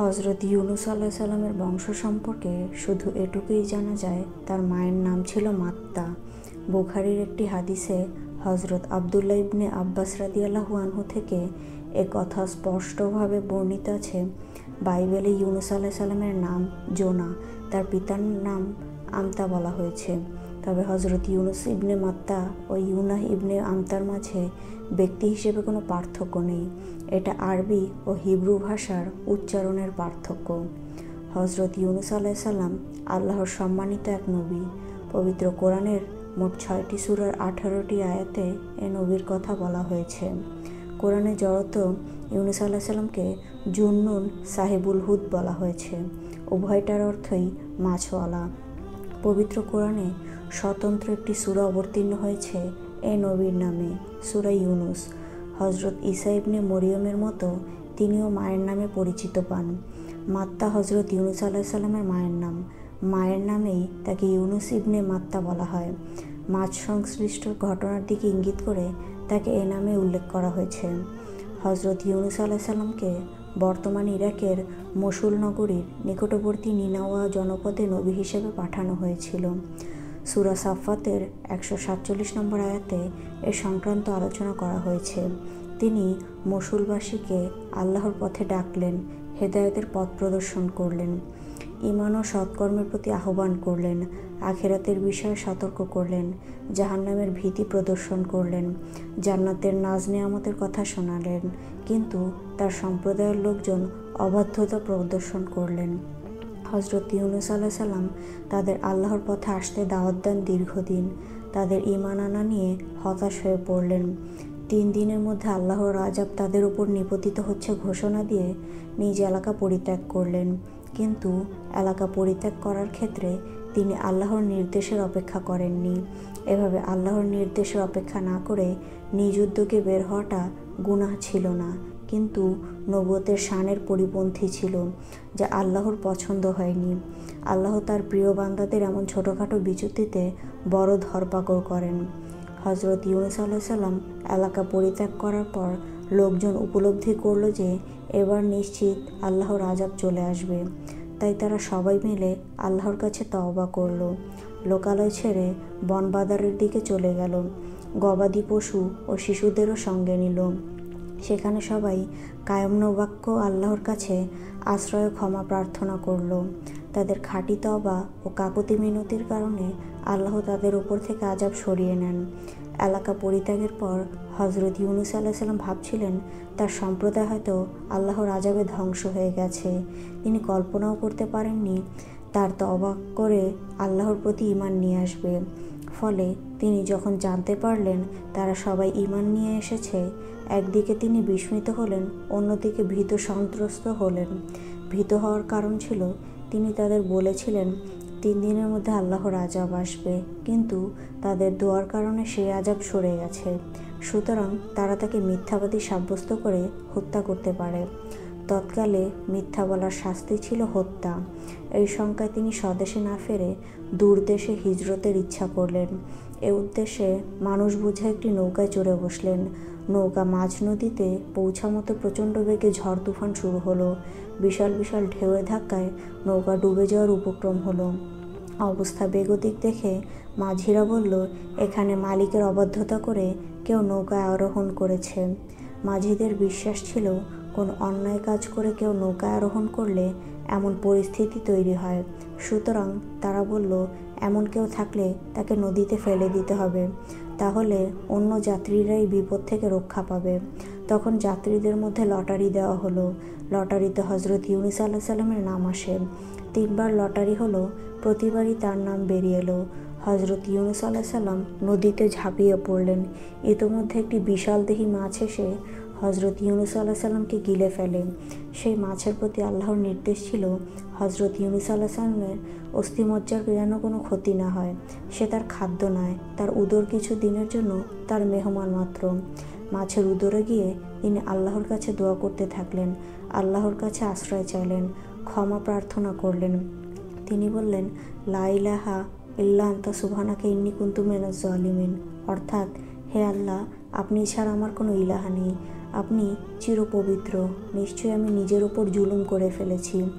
হজরত ইউনুস আলাইহিস সালামের বংশ সম্পর্কে শুধু এটুকুই জানা যায়, তার মায়ের নাম ছিল মাত্তা। বুখারীর একটি হাদিসে হজরত আবদুল্লাহ ইবনে আব্বাস রাদিয়াল্লাহু আনহু থেকে এ কথা স্পষ্টভাবে বর্ণিত আছে। বাইবেলে ইউনুস আলাইহিস সালামের নাম জোনা, তার পিতার নাম আমতা বলা হয়েছে। তবে হজরত ইউনুস ইবনে মাত্তা ও ইউনাহ ইবনে আমতার মাঝে ব্যক্তি হিসেবে কোনো পার্থক্য নেই। এটা আরবি ও হিব্রু ভাষার উচ্চারণের পার্থক্য। হজরত ইউনুস আলাইহিস সালাম আল্লাহর সম্মানিত এক নবী। পবিত্র কোরআনের মোট 6টি সূরার 18টি আয়াতে এ নবীর কথা বলা হয়েছে। কোরআনে জড়ত ইউনুস আলাইহিস সালামকে জুন্নুন সাহিবুল হুদ বলা হয়েছে। উভয়টার অর্থই মাছওয়ালা। পবিত্র কোরআনে স্বতন্ত্র একটি সূরা অবতীর্ণ হয়েছে এ নবীর নামে, সূরা ইউনুস। হজরত ঈসা ইবনে মরিয়মের মতো তিনিও মায়ের নামে পরিচিত পান। মাত্তা হজরত ইউনুস আলাইহিস সালামের মায়ের নাম। মায়ের নামেই তাকে ইউনুস ইবনে মাত্তা বলা হয়। মাছ সংশ্লিষ্ট ঘটনার দিকে ইঙ্গিত করে তাকে এ নামে উল্লেখ করা হয়েছে। হজরত ইউনুস আলাইহিস সালামকে বর্তমান ইরাকের মসুল নগরীর নিকটবর্তী নিনাওয়া জনপদে নবী হিসেবে পাঠানো হয়েছিল। সূরা সাফফাতের 147 নম্বর আয়াতে এ সংক্রান্ত আলোচনা করা হয়েছে। তিনি মসুলবাসীকে আল্লাহর পথে ডাকলেন, হেদায়েতের পথ প্রদর্শন করলেন, ঈমান ও সৎকর্মের প্রতি আহ্বান করলেন, আখিরাতের বিষয়ে সতর্ক করলেন, জাহান্নামের ভীতি প্রদর্শন করলেন, জান্নাতের নাজ নেয়ামতের কথা শোনালেন। কিন্তু তার সম্প্রদায়ের লোকজন অবাধ্যতা প্রদর্শন করলেন। হজরত ইউনুস আলাইহিস সালাম তাদের আল্লাহর পথে আসতে দাওয়াত দেন দীর্ঘদিন। তাদের ঈমান আনা নিয়ে হতাশ হয়ে পড়লেন। 3 দিনের মধ্যে আল্লাহর আযাব তাদের উপর নিপতিত হচ্ছে ঘোষণা দিয়ে নিজ এলাকা পরিত্যাগ করলেন। কিন্তু এলাকা পরিত্যাগ করার ক্ষেত্রে তিনি আল্লাহর নির্দেশের অপেক্ষা করেননি। এভাবে আল্লাহর নির্দেশের অপেক্ষা না করে নিজ উদ্যোগে বের হওয়াটা গুনাহ ছিল না, কিন্তু নবুয়তের শানের পরিপন্থী ছিল, যা আল্লাহর পছন্দ হয়নি। আল্লাহ তার প্রিয় বান্দাদের এমন ছোটোখাটো বিচ্যুতিতে বড় ধরপাকড় করেন। হজরত ইউনুস আলাইহিস সালাম এলাকা পরিত্যাগ করার পর লোকজন উপলব্ধি করল যে এবার নিশ্চিত আল্লাহর আযাব চলে আসবে। তাই তারা সবাই মিলে আল্লাহর কাছে তওবা করল। লোকালয় ছেড়ে বনবাদারের দিকে চলে গেল। গবাদি পশু ও শিশুদেরও সঙ্গে নিল। সেখানে সবাই কায়মনোবাক্য আল্লাহর কাছে আশ্রয় ক্ষমা প্রার্থনা করল। তাদের খাঁটি তওবা ও কাকুতি মিনতির কারণে আল্লাহ তাদের উপর থেকে আযাব সরিয়ে নেন। এলাকা পরিত্যাগের পর হজরত ইউনুস আলাইহিস সালাম ভাবছিলেন তার সম্প্রদায় হয়তো আল্লাহর আযাবে ধ্বংস হয়ে গেছে। তিনি কল্পনাও করতে পারেননি তার তওবা করে আল্লাহর প্রতি ঈমান নিয়ে আসবে। ফলে তিনি যখন জানতে পারলেন তারা সবাই ঈমান নিয়ে এসেছে, একদিকে তিনি বিস্মিত হলেন, অন্যদিকে ভীত সন্ত্রস্ত হলেন। ভীত হওয়ার কারণ ছিল তিনি তাদের বলেছিলেন 3 দিনের মধ্যে আল্লাহর আযাব আসবে, কিন্তু তাদের দোয়ার কারণে সেই আযাব সরে গেছে। সুতরাং তারা তাকে মিথ্যাবাদী সাব্যস্ত করে হত্যা করতে পারে। তৎকালে মিথ্যা বলার শাস্তি ছিল হত্যা। এই শঙ্কায় তিনি স্বদেশে না ফিরে দূর দেশে হিজরতের ইচ্ছা করলেন। এ উদ্দেশ্যে মানুষ বোঝা একটি নৌকায় চড়ে বসলেন। নৌকা মাঝ নদীতে পৌঁছামতো প্রচণ্ড বেগে ঝড় তুফান শুরু হলো। বিশাল বিশাল ঢেউয়ের ধাক্কায় নৌকা ডুবে যাওয়ার উপক্রম হলো। অবস্থা বেগতিক দেখে মাঝিরা বলল, এখানে মালিকের অবাধ্যতা করে কেউ নৌকায় আরোহণ করেছে। মাঝিদের বিশ্বাস ছিল কোনো অন্যায় কাজ করে কেউ নৌকায় আরোহণ করলে এমন পরিস্থিতি তৈরি হয়। সুতরাং তারা বলল, এমন কেউ থাকলে তাকে নদীতে ফেলে দিতে হবে, তাহলে অন্য যাত্রীরাই বিপদ থেকে রক্ষা পাবে। তখন যাত্রীদের মধ্যে লটারি দেওয়া হলো। লটারিতে হজরত ইউনুস আলাইহিস সালামের নাম আসে। 3 বার লটারি হলো, প্রতিবারই তার নাম বেরিয়ে এলো। হজরত ইউনুস আলাইহিস সালাম নদীতে ঝাঁপিয়ে পড়লেন। ইতোমধ্যে একটি বিশাল দেহী মাছ এসে হজরত ইউনুস আলাইহিস সালামকে গিলে ফেলে। সেই মাছের প্রতি আল্লাহর নির্দেশ ছিল হজরত ইউনুস আলাইহিস সালামের অস্থিমজ্জার যেন কোনো ক্ষতি না হয়। সে তার খাদ্য নয়, তার উদর কিছু দিনের জন্য তার মেহমান মাত্র। মাছের উদরে গিয়ে তিনি আল্লাহর কাছে দোয়া করতে থাকলেন, আল্লাহর কাছে আশ্রয় চাইলেন, ক্ষমা প্রার্থনা করলেন। তিনি বললেন, লা ইলাহা ইল্লা আনতা সুবহানাকা ইন্নী কুনতু মিনাজ জালিমিন, অর্থাৎ হে আল্লাহ, আপনি ছাড়া আমার কোনো ইলাহা নেই, আপনি চিরপবিত্র, নিশ্চয়ই আমি নিজের ওপর জুলুম করে ফেলেছি।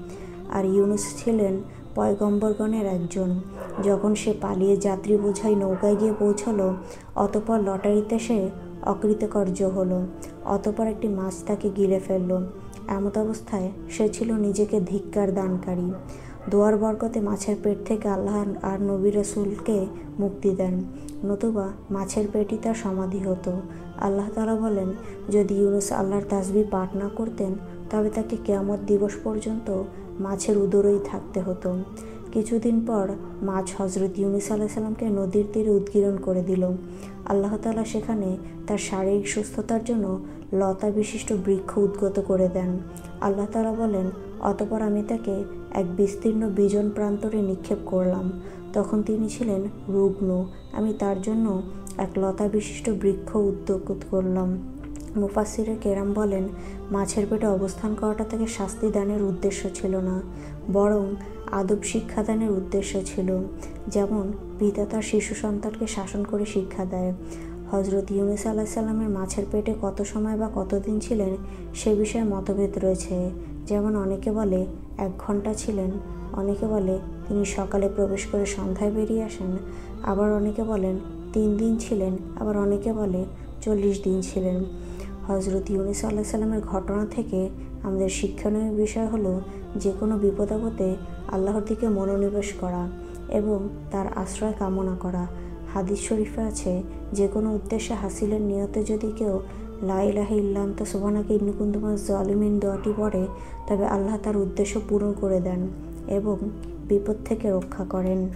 আর ইউনুস ছিলেন পয়গম্বরগণের একজন। যখন সে পালিয়ে যাত্রী বোঝাই নৌকায় গিয়ে পৌঁছলো, অতঃপর লটারিতে সে অকৃতকার্য হলো। অতঃপর একটি মাছ তাকে গিলে ফেলল। এমত অবস্থায় সে ছিল নিজেকে ধিক্কার দানকারী। দোয়ার বরকতে মাছের পেট থেকে আল্লাহ আর নবী রাসূলকে মুক্তি দেন, নতুবা মাছের পেটই তার সমাধি হতো। আল্লাহ তাআলা বলেন, যদি ইউনুস আল্লাহর তাসবিহ পাঠ না করতেন তবে তাকে কিয়ামত দিবস পর্যন্ত মাছের উদরেই থাকতে হতো। কিছুদিন পর মাছ হজরত ইউনুস আলাইহিস সালামকে নদীর তীরে উদগীরণ করে দিল। আল্লাহ তাআলা সেখানে তার শারীরিক সুস্থতার জন্য লতা বিশিষ্ট বৃক্ষ উদ্গত করে দেন। আল্লাহ তাআলা বলেন, অতঃপর আমি তাকে এক বিস্তীর্ণ বিজন প্রান্তরে নিক্ষেপ করলাম। তখন তিনি ছিলেন রুগ্ন। আমি তার জন্য এক লতা বিশিষ্ট বৃক্ষ উদ্গত করলাম। মুফাসসিরে কেরাম বলেন, মাছের পেটে অবস্থান করাটা তাকে শাস্তি দানের উদ্দেশ্য ছিল না, বরং আদব শিক্ষাদানের উদ্দেশ্য ছিল। যেমন পিতা তার শিশু সন্তানকে শাসন করে শিক্ষা দেয়। হজরত ইউনুস আলাইহিস সালামের মাছের পেটে কত সময় বা কতদিন ছিলেন সে বিষয়ে মতভেদ রয়েছে। যেমন অনেকে বলে 1 ঘন্টা ছিলেন, অনেকে বলে তিনি সকালে প্রবেশ করে সন্ধ্যায় বেরিয়ে আসেন, আবার অনেকে বলেন 3 দিন ছিলেন, আবার অনেকে বলে 40 দিন ছিলেন। হজরত ইউনুস আলাইহিস সালামের ঘটনা থেকে আমাদের শিক্ষণীয় বিষয় হলো যে কোনো বিপদ-আপদে আল্লাহর দিকে মনোনিবেশ করা এবং তার আশ্রয় কামনা করা। হাদিস শরীফে আছে, যে কোনো উদ্দেশ্য হাসিলের নিয়তে যদি কেউ লা ইলাহা ইল্লা আনতা সুবহানাকা ইন্নী কুনতু মিনাজ জালিমিন দোয়াটি পড়ে, তবে আল্লাহ তার উদ্দেশ্য পূরণ করে দেন এবং বিপদ থেকে রক্ষা করেন।